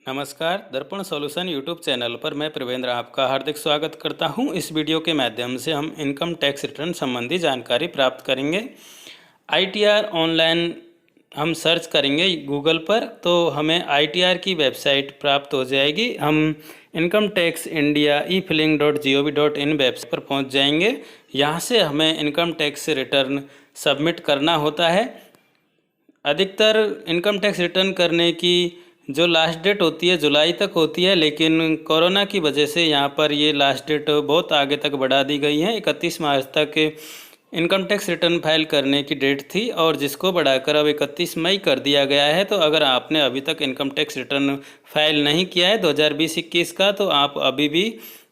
नमस्कार, दर्पण solution YouTube channel पर मैं प्रवेंद्र आपका हार्दिक स्वागत करता हूं। इस वीडियो के माध्यम से हम इनकम टैक्स रिटर्न संबंधी जानकारी प्राप्त करेंगे। आईटीआर ऑनलाइन हम सर्च करेंगे गूगल पर तो हमें आईटीआर की वेबसाइट प्राप्त हो जाएगी। हम income tax India e-filing.gov.in website पर पहुंच जाएंगे। यहां से हमें इनकम टैक्स रिटर्न सबमिट करना होता है। अधिकतर इनकम टैक्स रिटर्न करने की जो लास्ट डेट होती है जुलाई तक होती है, लेकिन कोरोना की वजह से यहाँ पर ये लास्ट डेट बहुत आगे तक बढ़ा दी गई है। 31 मार्च तक इनकम टैक्स रिटर्न फाइल करने की डेट थी और जिसको बढ़ाकर अब 31 मई कर दिया गया है। तो अगर आपने अभी तक इनकम टैक्स रिटर्न फाइल नहीं किया है 2020-21 का, तो आप अभी भी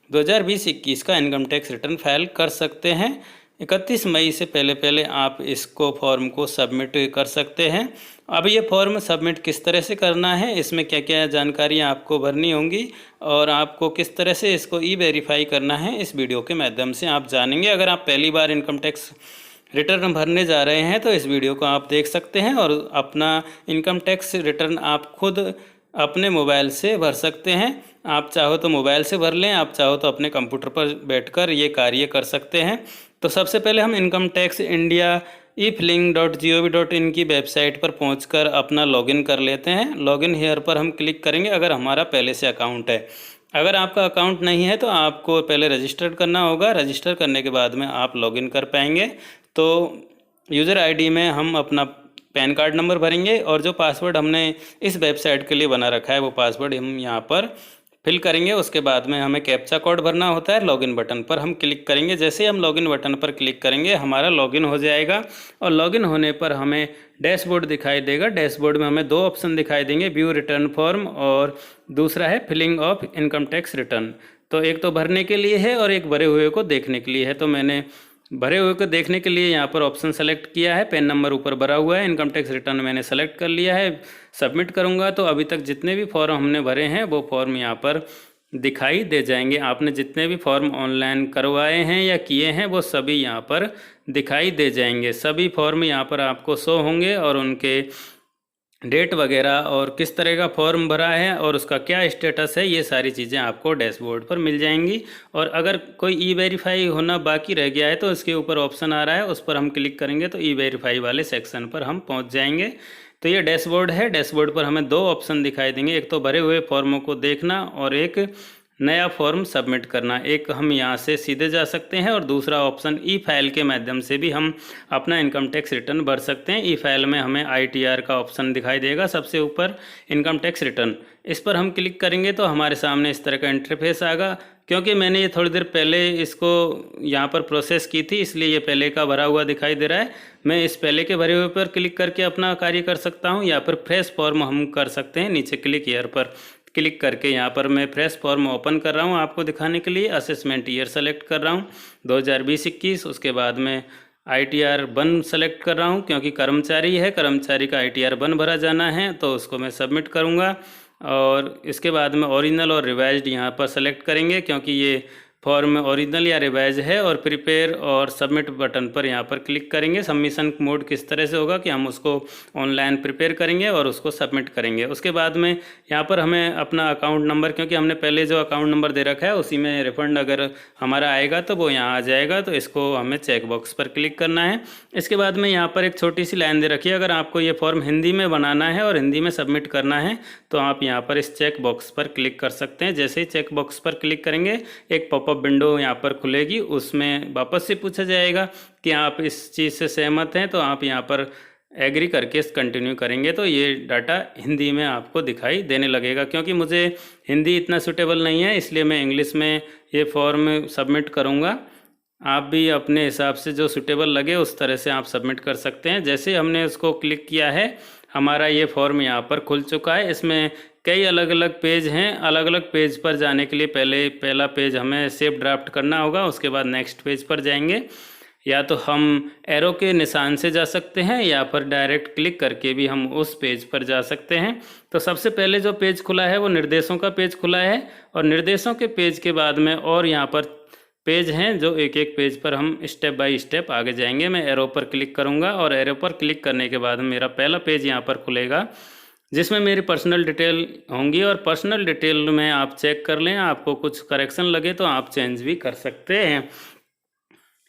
2020-21 का इनकम टैक्स रिटर्न फाइल कर सकते हैं। 31 मई से पहले आप इसको फॉर्म को सबमिट कर सकते हैं। अब ये फॉर्म सबमिट किस तरह से करना है, इसमें क्या क्या जानकारियाँ आपको भरनी होंगी और आपको किस तरह से इसको ई-वेरीफाई करना है, इस वीडियो के माध्यम से आप जानेंगे। अगर आप पहली बार इनकम टैक्स रिटर्न भरने जा रहे हैं तो इस वीडियो को आप देख सकते हैं और अपना इनकम टैक्स रिटर्न आप खुद अपने मोबाइल से भर सकते हैं। आप चाहो तो मोबाइल से भर लें, आप चाहो तो अपने कंप्यूटर पर बैठकर ये कार्य कर सकते हैं। तो सबसे पहले हम इनकम टैक्स इंडिया e-filing.gov.in की वेबसाइट पर पहुंचकर अपना लॉगिन कर लेते हैं। लॉगिन हेयर पर हम क्लिक करेंगे अगर हमारा पहले से अकाउंट है। अगर आपका अकाउंट नहीं है तो आपको पहले रजिस्टर करना होगा। रजिस्टर करने के बाद में आप लॉगिन कर पाएंगे। तो यूज़र आईडी में हम अपना पैन कार्ड नंबर भरेंगे और जो पासवर्ड हमने इस वेबसाइट के लिए बना रखा है वो पासवर्ड हम यहाँ पर फिल करेंगे। उसके बाद में हमें कैप्चा कोड भरना होता है। लॉगिन बटन पर हम क्लिक करेंगे। जैसे ही हम लॉगिन बटन पर क्लिक करेंगे हमारा लॉगिन हो जाएगा और लॉगिन होने पर हमें डैशबोर्ड दिखाई देगा। डैशबोर्ड में हमें दो ऑप्शन दिखाई देंगे, व्यू रिटर्न फॉर्म और दूसरा है filling of income tax return. तो एक तो भरने के लिए है और एक भरे हुए को देखने के लिए है। तो मैंने भरे हुए को देखने के लिए यहाँ पर ऑप्शन सेलेक्ट किया है। पैन नंबर ऊपर भरा हुआ है। इनकम टैक्स रिटर्न मैंने सेलेक्ट कर लिया है। सबमिट करूँगा तो अभी तक जितने भी फॉर्म हमने भरे हैं वो फॉर्म यहाँ पर दिखाई दे जाएंगे। आपने जितने भी फॉर्म ऑनलाइन करवाए हैं या किए हैं वो सभी यहाँ पर दिखाई दे जाएंगे। सभी फॉर्म यहाँ पर आपको शो होंगे और उनके डेट वगैरह और किस तरह का फॉर्म भरा है और उसका क्या स्टेटस है, ये सारी चीज़ें आपको डैशबोर्ड पर मिल जाएंगी। और अगर कोई ई-वेरीफाई होना बाकी रह गया है तो इसके ऊपर ऑप्शन आ रहा है, उस पर हम क्लिक करेंगे तो ई-वेरीफाई वाले सेक्शन पर हम पहुंच जाएंगे। तो ये डैशबोर्ड है। डैशबोर्ड पर हमें दो ऑप्शन दिखाई देंगे, एक तो भरे हुए फॉर्मों को देखना और एक नया फॉर्म सबमिट करना। एक हम यहाँ से सीधे जा सकते हैं और दूसरा ऑप्शन ई फाइल के माध्यम से भी हम अपना इनकम टैक्स रिटर्न भर सकते हैं। ई फाइल में हमें आईटीआर का ऑप्शन दिखाई देगा सबसे ऊपर, इनकम टैक्स रिटर्न। इस पर हम क्लिक करेंगे तो हमारे सामने इस तरह का इंटरफेस आएगा। क्योंकि मैंने ये थोड़ी देर पहले इसको यहाँ पर प्रोसेस की थी इसलिए ये पहले का भरा हुआ दिखाई दे रहा है। मैं इस पहले के भरे हुए पर क्लिक करके अपना कार्य कर सकता हूँ या फिर फ्रेश फॉर्म हम कर सकते हैं। नीचे क्लिक ईयर पर क्लिक करके यहाँ पर मैं फ्रेश फॉर्म ओपन कर रहा हूँ आपको दिखाने के लिए। असेसमेंट ईयर सेलेक्ट कर रहा हूँ 2020-21। उसके बाद में आईटीआर 1 सेलेक्ट कर रहा हूँ क्योंकि कर्मचारी है, कर्मचारी का आईटीआर 1 भरा जाना है तो उसको मैं सबमिट करूँगा। और इसके बाद में ओरिजिनल और रिवाइज्ड यहाँ पर सेलेक्ट करेंगे क्योंकि ये फॉर्म ओरिजिनल या रिवाइज है। और प्रिपेयर और सबमिट बटन पर यहाँ पर क्लिक करेंगे। सबमिशन मोड किस तरह से होगा कि हम उसको ऑनलाइन प्रिपेयर करेंगे और उसको सबमिट करेंगे। उसके बाद में यहाँ पर हमें अपना अकाउंट नंबर, क्योंकि हमने पहले जो अकाउंट नंबर दे रखा है उसी में रिफंड अगर हमारा आएगा तो वो यहाँ आ जाएगा। तो इसको हमें चेक बॉक्स पर क्लिक करना है। इसके बाद में यहाँ पर एक छोटी सी लाइन दे रखी है, अगर आपको ये फॉर्म हिंदी में बनाना है और हिंदी में सबमिट करना है तो आप यहाँ पर इस चेक बॉक्स पर क्लिक कर सकते हैं। जैसे ही चेक बॉक्स पर क्लिक करेंगे एक पॉपअप विंडो यहाँ पर खुलेगी, उसमें वापस से पूछा जाएगा कि आप इस चीज़ से सहमत हैं, तो आप यहाँ पर एग्री करके कंटिन्यू करेंगे तो ये डाटा हिंदी में आपको दिखाई देने लगेगा। क्योंकि मुझे हिंदी इतना सूटेबल नहीं है इसलिए मैं इंग्लिश में ये फॉर्म सबमिट करूँगा। आप भी अपने हिसाब से जो सूटेबल लगे उस तरह से आप सबमिट कर सकते हैं। जैसे हमने उसको क्लिक किया है हमारा ये फॉर्म यहाँ पर खुल चुका है। इसमें कई अलग अलग पेज हैं। अलग अलग पेज पर जाने के लिए पहला पेज हमें सेव ड्राफ्ट करना होगा। उसके बाद नेक्स्ट पेज पर जाएंगे, या तो हम एरो के निशान से जा सकते हैं या फिर डायरेक्ट क्लिक करके भी हम उस पेज पर जा सकते हैं। तो सबसे पहले जो पेज खुला है वो निर्देशों का पेज खुला है और निर्देशों के पेज के बाद में और यहाँ पर पेज हैं जो एक एक पेज पर हम स्टेप बाय स्टेप आगे जाएंगे। मैं एरो पर क्लिक करूंगा और एरो पर क्लिक करने के बाद मेरा पहला पेज यहाँ पर खुलेगा जिसमें मेरी पर्सनल डिटेल होंगी और पर्सनल डिटेल में आप चेक कर लें, आपको कुछ करेक्शन लगे तो आप चेंज भी कर सकते हैं।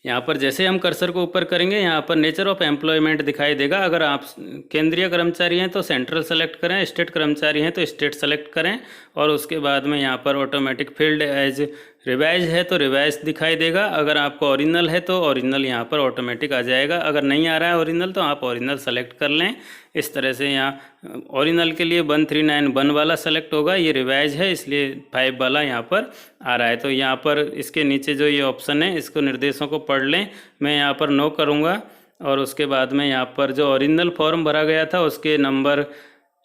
यहाँ पर जैसे हम कर्सर को ऊपर करेंगे, यहाँ पर नेचर ऑफ एम्प्लॉयमेंट दिखाई देगा। अगर आप केंद्रीय कर्मचारी हैं तो सेंट्रल सेलेक्ट करें, स्टेट कर्मचारी हैं तो स्टेट सेलेक्ट करें, और उसके बाद में यहाँ पर ऑटोमेटिक फील्ड एज रिवाइज है तो रिवाइज दिखाई देगा। अगर आपको ओरिजिनल है तो ओरिजिनल यहाँ पर ऑटोमेटिक आ जाएगा। अगर नहीं आ रहा है ओरिजिनल तो आप ओरिजिनल सेलेक्ट कर लें। इस तरह से यहाँ ओरिजिनल के लिए 1391 वाला सेलेक्ट होगा, ये रिवाइज है इसलिए 5 वाला यहाँ पर आ रहा है। तो यहाँ पर इसके नीचे जो ये ऑप्शन है इसको निर्देशों को पढ़ लें। मैं यहाँ पर नो करूँगा और उसके बाद में यहाँ पर जो ओरिजिनल फॉर्म भरा गया था उसके नंबर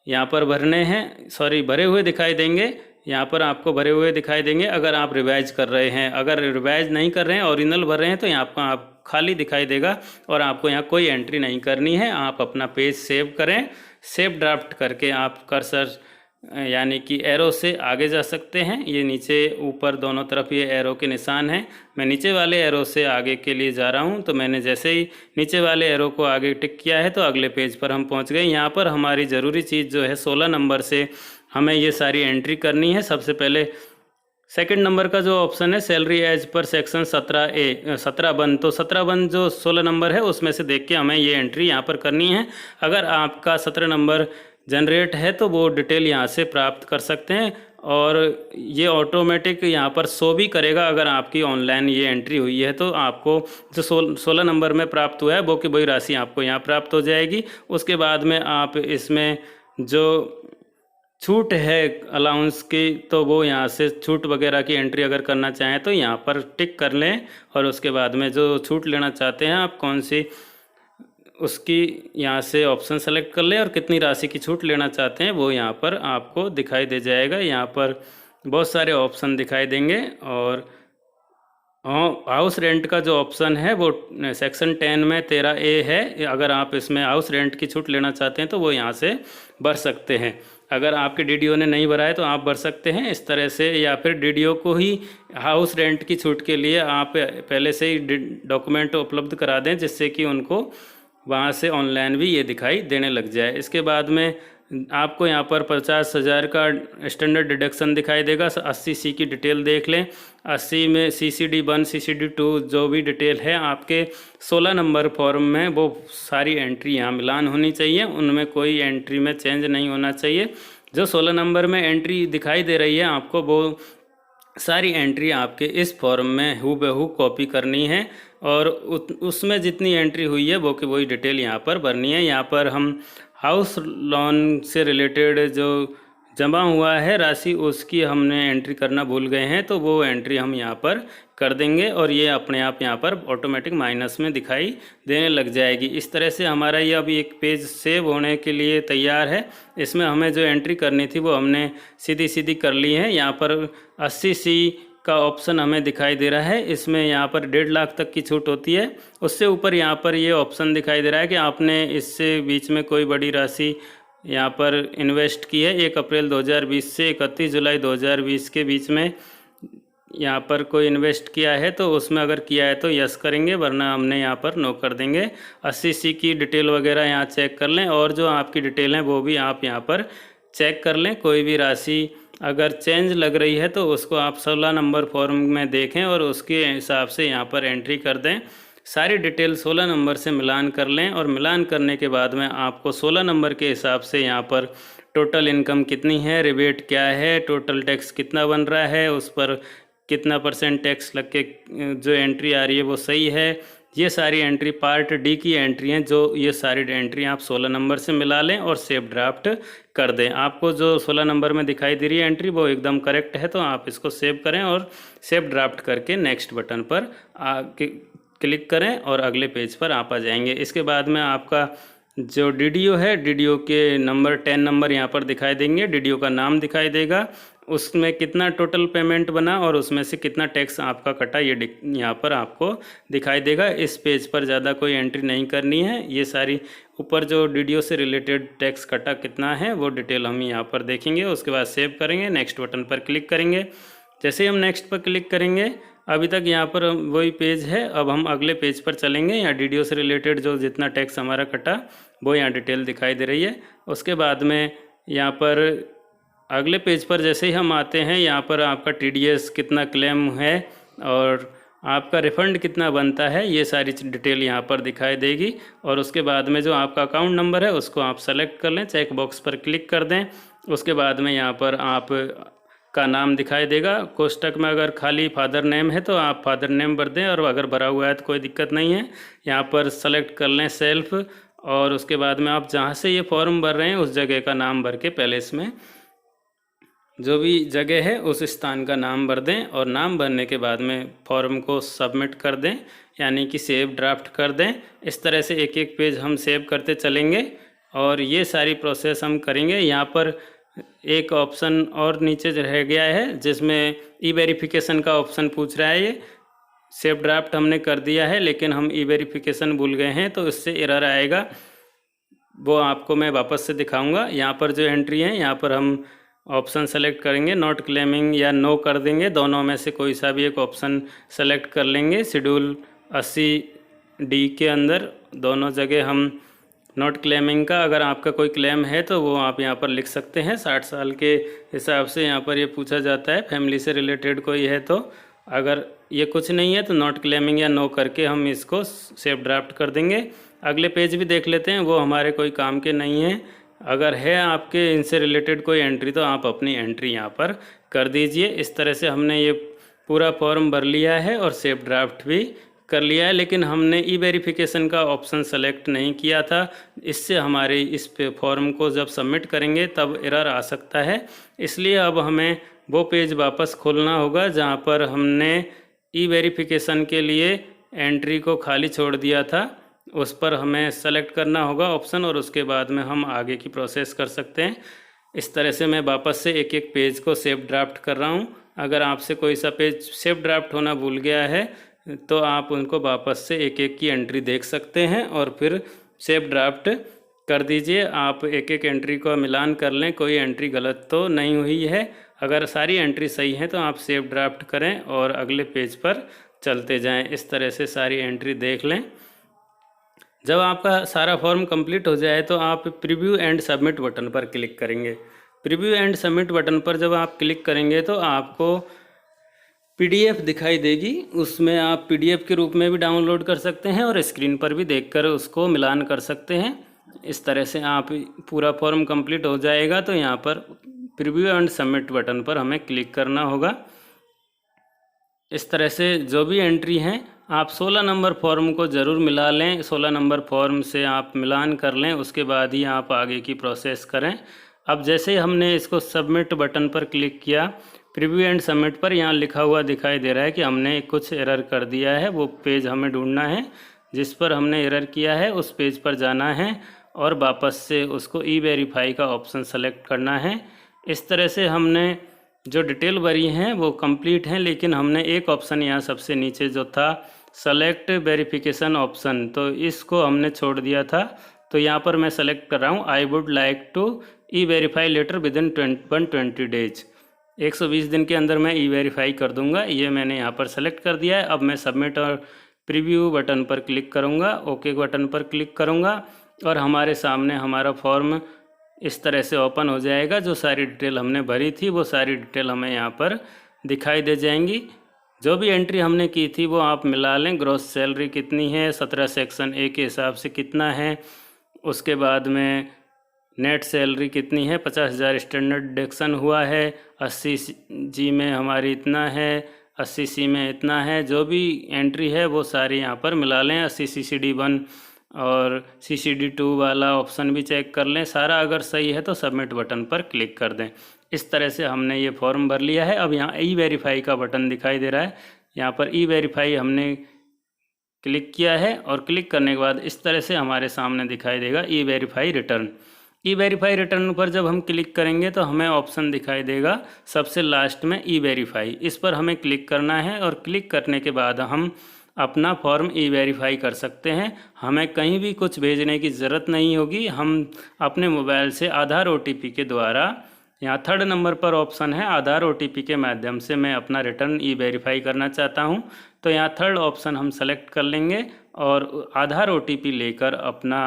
यहाँ पर भरने हैं, सॉरी भरे हुए दिखाई देंगे, यहाँ पर आपको भरे हुए दिखाई देंगे अगर आप रिवाइज कर रहे हैं। अगर रिवाइज नहीं कर रहे हैं, ओरिजिनल भर रहे हैं, तो यहाँ पर आप खाली दिखाई देगा और आपको यहाँ कोई एंट्री नहीं करनी है। आप अपना पेज सेव करें, सेव ड्राफ्ट करके आप कर्सर यानी कि एरो से आगे जा सकते हैं। ये नीचे ऊपर दोनों तरफ ये एरो के निशान हैं। मैं नीचे वाले एरो से आगे के लिए जा रहा हूँ, तो मैंने जैसे ही नीचे वाले एरो को आगे टिक किया है तो अगले पेज पर हम पहुँच गए। यहाँ पर हमारी ज़रूरी चीज़ जो है 16 नंबर से हमें ये सारी एंट्री करनी है। सबसे पहले सेकंड नंबर का जो ऑप्शन है salary as per section 17A 17(1), तो 17(1) जो 16 नंबर है उसमें से देख के हमें ये एंट्री यहाँ पर करनी है। अगर आपका 17 नंबर जनरेट है तो वो डिटेल यहाँ से प्राप्त कर सकते हैं और ये ऑटोमेटिक यहाँ पर शो भी करेगा। अगर आपकी ऑनलाइन ये एंट्री हुई है तो आपको जो 16 नंबर में प्राप्त हुआ है वो की वही राशि आपको यहाँ प्राप्त हो जाएगी। उसके बाद में आप इसमें जो छूट है अलाउंस की, तो वो यहाँ से छूट वगैरह की एंट्री अगर करना चाहें तो यहाँ पर टिक कर लें और उसके बाद में जो छूट लेना चाहते हैं आप कौन सी, उसकी यहाँ से ऑप्शन सेलेक्ट कर लें और कितनी राशि की छूट लेना चाहते हैं वो यहाँ पर आपको दिखाई दे जाएगा। यहाँ पर बहुत सारे ऑप्शन दिखाई देंगे और हाउस रेंट का जो ऑप्शन है वो सेक्शन 10 में 13A है। अगर आप इसमें हाउस रेंट की छूट लेना चाहते हैं तो वो यहाँ से भर सकते हैं। अगर आपके डीडीओ ने नहीं भरा है तो आप भर सकते हैं इस तरह से, या फिर डीडीओ को ही हाउस रेंट की छूट के लिए आप पहले से ही डॉक्यूमेंट उपलब्ध करा दें जिससे कि उनको वहाँ से ऑनलाइन भी ये दिखाई देने लग जाए। इसके बाद में आपको यहाँ पर 50,000 का स्टैंडर्ड डिडक्शन दिखाई देगा। 80C की डिटेल देख लें। 80 में CCD1 CCD2 जो भी डिटेल है आपके 16 नंबर फॉर्म में वो सारी एंट्री यहाँ मिलान होनी चाहिए, उनमें कोई एंट्री में चेंज नहीं होना चाहिए। जो 16 नंबर में एंट्री दिखाई दे रही है आपको वो सारी एंट्री आपके इस फॉर्म में हूबहू कॉपी करनी है और उसमें जितनी एंट्री हुई है वो की वही डिटेल यहाँ पर भरनी है। यहाँ पर हम हाउस लोन से रिलेटेड जो जमा हुआ है राशि उसकी हमने एंट्री करना भूल गए हैं, तो वो एंट्री हम यहाँ पर कर देंगे और ये अपने आप यहाँ पर ऑटोमेटिक माइनस में दिखाई देने लग जाएगी। इस तरह से हमारा ये अभी एक पेज सेव होने के लिए तैयार है। इसमें हमें जो एंट्री करनी थी वो हमने सीधी सीधी कर ली है। यहाँ पर 80C का ऑप्शन हमें दिखाई दे रहा है। इसमें यहाँ पर 1.5 लाख तक की छूट होती है। उससे ऊपर यहाँ पर ये ऑप्शन दिखाई दे रहा है कि आपने इससे बीच में कोई बड़ी राशि यहाँ पर इन्वेस्ट की है 1 अप्रैल 2020 से 31 जुलाई 2020 के बीच में यहाँ पर कोई इन्वेस्ट किया है, तो उसमें अगर किया है तो यस करेंगे, वरना हमने यहाँ पर नो कर देंगे। 80C की डिटेल वगैरह यहाँ चेक कर लें और जो आपकी डिटेल है वो भी आप यहाँ पर चेक कर लें। कोई भी राशि अगर चेंज लग रही है तो उसको आप 16 नंबर फॉर्म में देखें और उसके हिसाब से यहाँ पर एंट्री कर दें। सारी डिटेल 16 नंबर से मिलान कर लें और मिलान करने के बाद में आपको 16 नंबर के हिसाब से यहाँ पर टोटल इनकम कितनी है, रिबेट क्या है, टोटल टैक्स कितना बन रहा है, उस पर कितना % टैक्स लग के जो एंट्री आ रही है वो सही है। ये सारी एंट्री पार्ट डी की एंट्री हैं, जो ये सारी एंट्री आप 16 नंबर से मिला लें और सेव ड्राफ्ट कर दें। आपको जो 16 नंबर में दिखाई दे रही है एंट्री वो एकदम करेक्ट है, तो आप इसको सेव करें और सेव ड्राफ्ट करके नेक्स्ट बटन पर क्लिक करें और अगले पेज पर आप आ जाएंगे। इसके बाद में आपका जो डीडीओ है, डीडीओ के नंबर 10 नंबर यहाँ पर दिखाई देंगे, डीडीओ का नाम दिखाई देगा, उसमें कितना टोटल पेमेंट बना और उसमें से कितना टैक्स आपका कटा ये यहाँ पर आपको दिखाई देगा। इस पेज पर ज़्यादा कोई एंट्री नहीं करनी है। ये सारी ऊपर जो डीडीओ से रिलेटेड टैक्स कटा कितना है वो डिटेल हम यहाँ पर देखेंगे। उसके बाद सेव करेंगे, नेक्स्ट बटन पर क्लिक करेंगे। जैसे ही हम नेक्स्ट पर क्लिक करेंगे, अभी तक यहाँ पर वही पेज है, अब हम अगले पेज पर चलेंगे। यहाँ डीडीओ से रिलेटेड जो जितना टैक्स हमारा कटा वो यहाँ डिटेल दिखाई दे रही है। उसके बाद में यहाँ पर अगले पेज पर जैसे ही हम आते हैं, यहाँ पर आपका TDS कितना क्लेम है और आपका रिफ़ंड कितना बनता है, ये सारी डिटेल यहाँ पर दिखाई देगी। और उसके बाद में जो आपका अकाउंट नंबर है उसको आप सेलेक्ट कर लें, चेक बॉक्स पर क्लिक कर दें। उसके बाद में यहाँ पर आप का नाम दिखाई देगा। कोष्टक में अगर खाली फादर नेम है तो आप फादर नेम भर दें, और अगर भरा हुआ है तो कोई दिक्कत नहीं है। यहाँ पर सेलेक्ट कर लें सेल्फ, और उसके बाद में आप जहाँ से ये फॉर्म भर रहे हैं उस जगह का नाम भर के पहले इसमें जो भी जगह है उस स्थान का नाम भर दें, और नाम भरने के बाद में फॉर्म को सबमिट कर दें, यानी कि सेव ड्राफ्ट कर दें। इस तरह से एक एक पेज हम सेव करते चलेंगे और ये सारी प्रोसेस हम करेंगे। यहाँ पर एक ऑप्शन और नीचे रह गया है जिसमें ई-वेरिफिकेशन का ऑप्शन पूछ रहा है। ये सेव ड्राफ्ट हमने कर दिया है लेकिन हम ई-वेरिफिकेशन भूल गए हैं, तो इससे एरर आएगा, वो आपको मैं वापस से दिखाऊंगा। यहाँ पर जो एंट्री है यहाँ पर हम ऑप्शन सेलेक्ट करेंगे, नॉट क्लेमिंग या नो कर देंगे, दोनों में से कोई सा भी एक ऑप्शन सेलेक्ट कर लेंगे। शेड्यूल 80D के अंदर दोनों जगह हम नॉट क्लेमिंग का, अगर आपका कोई क्लेम है तो वो आप यहाँ पर लिख सकते हैं। 60 साल के हिसाब से यहाँ पर ये पूछा जाता है, फैमिली से रिलेटेड कोई है तो। अगर ये कुछ नहीं है तो नॉट क्लेमिंग या नो करके हम इसको सेव ड्राफ्ट कर देंगे। अगले पेज भी देख लेते हैं, वो हमारे कोई काम के नहीं है। अगर है आपके इनसे रिलेटेड कोई एंट्री तो आप अपनी एंट्री यहाँ पर कर दीजिए। इस तरह से हमने ये पूरा फॉर्म भर लिया है और सेव ड्राफ्ट भी कर लिया है, लेकिन हमने ई-वेरिफिकेशन का ऑप्शन सेलेक्ट नहीं किया था। इससे हमारे इस पे फॉर्म को जब सबमिट करेंगे तब एरर आ सकता है। इसलिए अब हमें वो पेज वापस खोलना होगा जहाँ पर हमने ई-वेरिफिकेशन के लिए एंट्री को खाली छोड़ दिया था। उस पर हमें सेलेक्ट करना होगा ऑप्शन, और उसके बाद में हम आगे की प्रोसेस कर सकते हैं। इस तरह से मैं वापस से एक एक पेज को सेव ड्राफ्ट कर रहा हूँ। अगर आपसे कोई सा पेज सेव ड्राफ्ट होना भूल गया है तो आप उनको वापस से एक एक की एंट्री देख सकते हैं और फिर सेव ड्राफ्ट कर दीजिए। आप एक एक एंट्री को मिलान कर लें, कोई एंट्री गलत तो नहीं हुई है। अगर सारी एंट्री सही है तो आप सेव ड्राफ्ट करें और अगले पेज पर चलते जाएं। इस तरह से सारी एंट्री देख लें। जब आपका सारा फॉर्म कंप्लीट हो जाए तो आप प्रीव्यू एंड सबमिट बटन पर क्लिक करेंगे। प्रीव्यू एंड सबमिट बटन पर जब आप क्लिक करेंगे तो आपको PDF दिखाई देगी। उसमें आप PDF के रूप में भी डाउनलोड कर सकते हैं और स्क्रीन पर भी देखकर उसको मिलान कर सकते हैं। इस तरह से आप पूरा फॉर्म कंप्लीट हो जाएगा तो यहाँ पर प्रीव्यू एंड सबमिट बटन पर हमें क्लिक करना होगा। इस तरह से जो भी एंट्री हैं आप 16 नंबर फॉर्म को ज़रूर मिला लें। 16 नंबर फॉर्म से आप मिलान कर लें, उसके बाद ही आप आगे की प्रोसेस करें। अब जैसे ही हमने इसको सबमिट बटन पर क्लिक किया, प्रीव्यू एंड सबमिट पर यहाँ लिखा हुआ दिखाई दे रहा है कि हमने कुछ एरर कर दिया है। वो पेज हमें ढूंढना है जिस पर हमने एरर किया है, उस पेज पर जाना है और वापस से उसको ई-वेरीफाई का ऑप्शन सेलेक्ट करना है। इस तरह से हमने जो डिटेल भरी हैं वो कंप्लीट हैं, लेकिन हमने एक ऑप्शन यहाँ सबसे नीचे जो था सेलेक्ट वेरिफिकेशन ऑप्शन, तो इसको हमने छोड़ दिया था। तो यहाँ पर मैं सेलेक्ट कर रहा हूँ I would like to e-verify later within 120 days. 120 दिन के अंदर मैं ई-वेरीफाई कर दूंगा। ये मैंने यहाँ पर सेलेक्ट कर दिया है। अब मैं सबमिट और प्रीव्यू बटन पर क्लिक करूँगा, ओके बटन पर क्लिक करूँगा और हमारे सामने हमारा फॉर्म इस तरह से ओपन हो जाएगा। जो सारी डिटेल हमने भरी थी वो सारी डिटेल हमें यहाँ पर दिखाई दे जाएंगी। जो भी एंट्री हमने की थी वो आप मिला लें। ग्रॉस सैलरी कितनी है, 17 सेक्शन ए के हिसाब से कितना है, उसके बाद में नेट सैलरी कितनी है, 50,000 स्टैंडर्ड डिडक्शन हुआ है, 80G में हमारी इतना है, 80C में इतना है। जो भी एंट्री है वो सारी यहाँ पर मिला लें। 80 CCD1 और CCD2 वाला ऑप्शन भी चेक कर लें। सारा अगर सही है तो सबमिट बटन पर क्लिक कर दें। इस तरह से हमने ये फॉर्म भर लिया है। अब यहाँ ई-वेरीफाई का बटन दिखाई दे रहा है, यहाँ पर ई-वेरीफाई हमने क्लिक किया है और क्लिक करने के बाद इस तरह से हमारे सामने दिखाई देगा ई-वेरीफाई रिटर्न। ई-वेरीफाई रिटर्न पर जब हम क्लिक करेंगे तो हमें ऑप्शन दिखाई देगा सबसे लास्ट में ई-वेरीफाई। इस पर हमें क्लिक करना है और क्लिक करने के बाद हम अपना फॉर्म ई-वेरीफाई कर सकते हैं। हमें कहीं भी कुछ भेजने की ज़रूरत नहीं होगी। हम अपने मोबाइल से आधार OTP के द्वारा, यहाँ 3rd नंबर पर ऑप्शन है आधार OTP के माध्यम से मैं अपना रिटर्न ई-वेरीफाई करना चाहता हूँ। तो यहाँ 3rd ऑप्शन हम सेलेक्ट कर लेंगे और आधार OTP लेकर अपना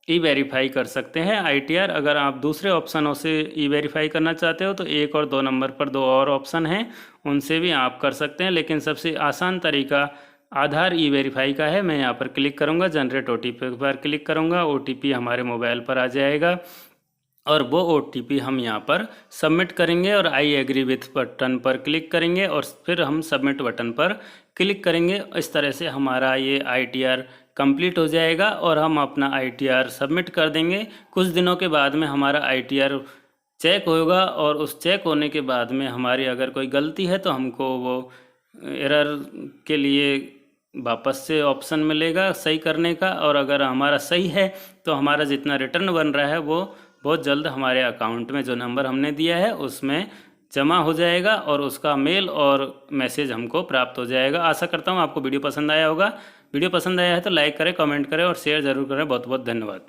ई वेरीफाई कर सकते हैं ITR। अगर आप दूसरे ऑप्शनों से ई वेरीफाई करना चाहते हो तो 1 और 2 नंबर पर 2 और ऑप्शन हैं, उनसे भी आप कर सकते हैं। लेकिन सबसे आसान तरीका आधार ई वेरीफाई का है। मैं यहाँ पर क्लिक करूँगा, जनरेट OTP पर क्लिक करूँगा, OTP हमारे मोबाइल पर आ जाएगा और वो OTP हम यहाँ पर सबमिट करेंगे और आई एग्री विथ बटन पर क्लिक करेंगे और फिर हम सबमिट बटन पर क्लिक करेंगे। इस तरह से हमारा ये ITR कंप्लीट हो जाएगा और हम अपना ITR सबमिट कर देंगे। कुछ दिनों के बाद में हमारा ITR चेक होगा और उस चेक होने के बाद में हमारी अगर कोई गलती है तो हमको वो एरर के लिए वापस से ऑप्शन मिलेगा सही करने का, और अगर हमारा सही है तो हमारा जितना रिटर्न बन रहा है वो बहुत जल्द हमारे अकाउंट में जो नंबर हमने दिया है उसमें जमा हो जाएगा और उसका मेल और मैसेज हमको प्राप्त हो जाएगा। आशा करता हूँ आपको वीडियो पसंद आया होगा। वीडियो पसंद आया है तो लाइक करें, कमेंट करें और शेयर ज़रूर करें। बहुत बहुत धन्यवाद।